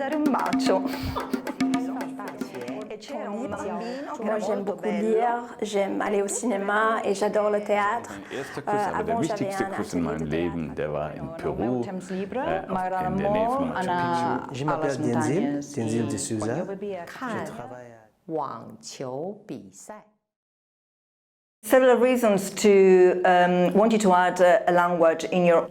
dare un bacio. Moi, j'aime beaucoup lire, j'aime aller au cinéma et j'adore le théâtre. Der wichtigste Kuss in meinem Leben, der war in Peru, in der Nähe von Machu Picchu. Je m'appelle Denzil de Souza. 看网球比赛。 Several reasons to want you to add a language in your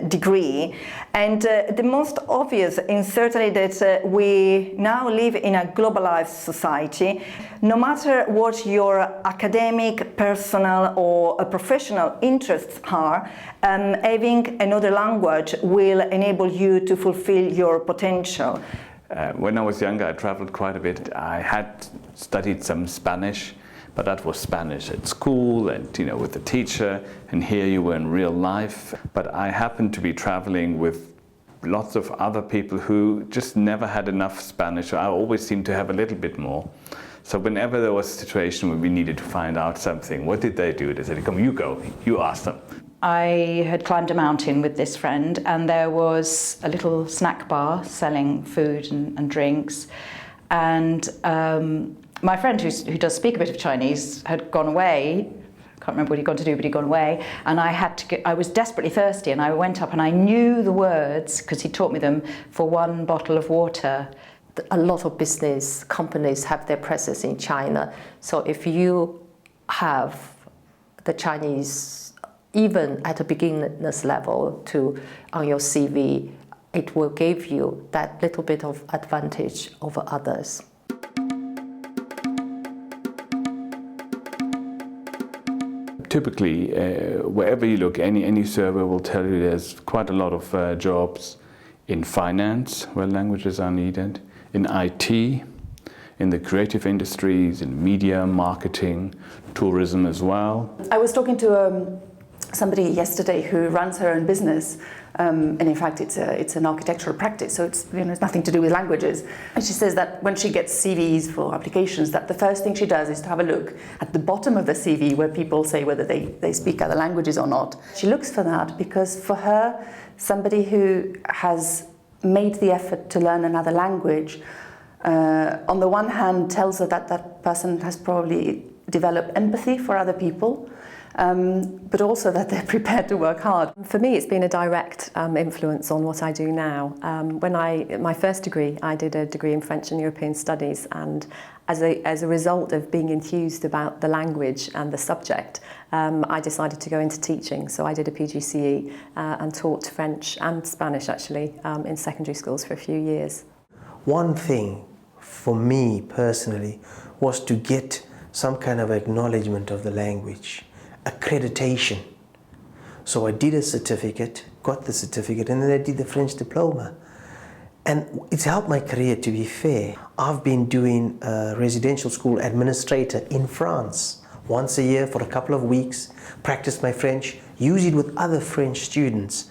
degree, and the most obvious is certainly that we now live in a globalized society. No matter what your academic, personal or professional interests are, having another language will enable you to fulfill your potential. When I was younger, I traveled quite a bit. I had studied some Spanish, but that was Spanish at school and, you know, with the teacher, and here you were in real life. But I happened to be traveling with lots of other people who just never had enough Spanish. I always seemed to have a little bit more. So whenever there was a situation where we needed to find out something, what did they do? They said, come, you go, you ask them. I had climbed a mountain with this friend, and there was a little snack bar selling food and drinks. And my friend, who does speak a bit of Chinese, had gone away. I can't remember what he'd gone to do, but he'd gone away. And I was desperately thirsty, and I went up and I knew the words, because he taught me them, for one bottle of water. A lot of business companies have their presence in China. So if you have the Chinese, even at a beginner's level, on your CV, it will give you that little bit of advantage over others. Typically, wherever you look, any survey will tell you there's quite a lot of jobs in finance, where languages are needed, in IT, in the creative industries, in media, marketing, tourism as well. I was talking to somebody yesterday who runs her own business, and in fact it's an architectural practice, so it's nothing to do with languages. And she says that when she gets CVs for applications, that the first thing she does is to have a look at the bottom of the CV where people say whether they speak other languages or not. She looks for that because for her, somebody who has made the effort to learn another language, on the one hand tells her that that person has probably developed empathy for other people, but also that they're prepared to work hard. For me, it's been a direct influence on what I do now. My first degree, I did a degree in French and European Studies, and as a result of being enthused about the language and the subject, I decided to go into teaching. So I did a PGCE and taught French and Spanish actually in secondary schools for a few years. One thing for me personally was to get some kind of acknowledgement of the language, accreditation. So I did a certificate, got the certificate, and then I did the French diploma. And it's helped my career, to be fair. I've been doing a residential school administrator in France once a year for a couple of weeks, practice my French, use it with other French students.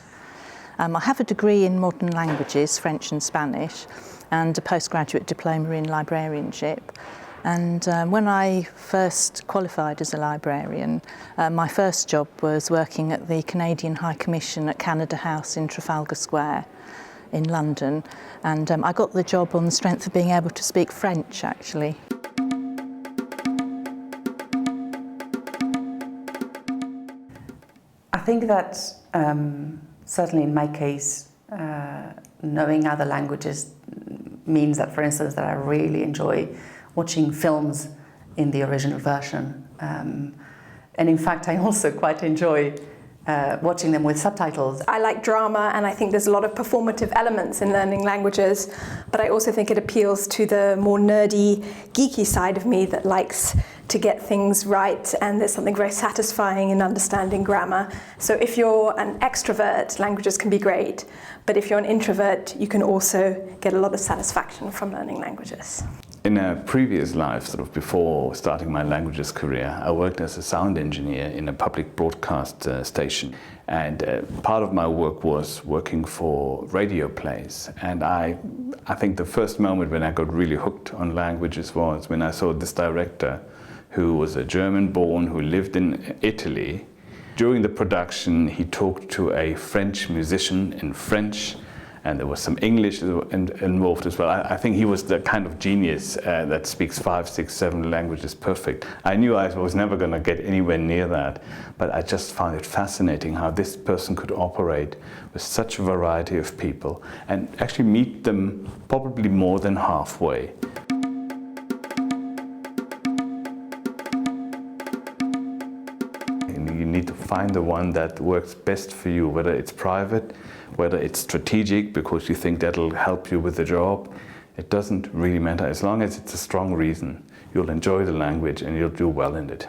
I have a degree in modern languages, French and Spanish, and a postgraduate diploma in librarianship. And when I first qualified as a librarian, my first job was working at the Canadian High Commission at Canada House in Trafalgar Square in London. And I got the job on the strength of being able to speak French, actually. I think that certainly in my case, knowing other languages means that, for instance, that I really enjoy watching films in the original version. And in fact, I also quite enjoy watching them with subtitles. I like drama, and I think there's a lot of performative elements in learning languages, but I also think it appeals to the more nerdy, geeky side of me that likes to get things right, and there's something very satisfying in understanding grammar. So if you're an extrovert, languages can be great, but if you're an introvert, you can also get a lot of satisfaction from learning languages. In a previous life, sort of before starting my languages career, I worked as a sound engineer in a public broadcast station. And part of my work was working for radio plays. And I think the first moment when I got really hooked on languages was when I saw this director who was a German-born who lived in Italy. During the production, he talked to a French musician in French, and there was some English involved as well. I think he was the kind of genius that speaks 5, 6, 7 languages perfect. I knew I was never going to get anywhere near that, but I just found it fascinating how this person could operate with such a variety of people and actually meet them probably more than halfway. You need to find the one that works best for you, whether it's private, whether it's strategic because you think that'll help you with the job. It doesn't really matter. As long as it's a strong reason, you'll enjoy the language and you'll do well in it.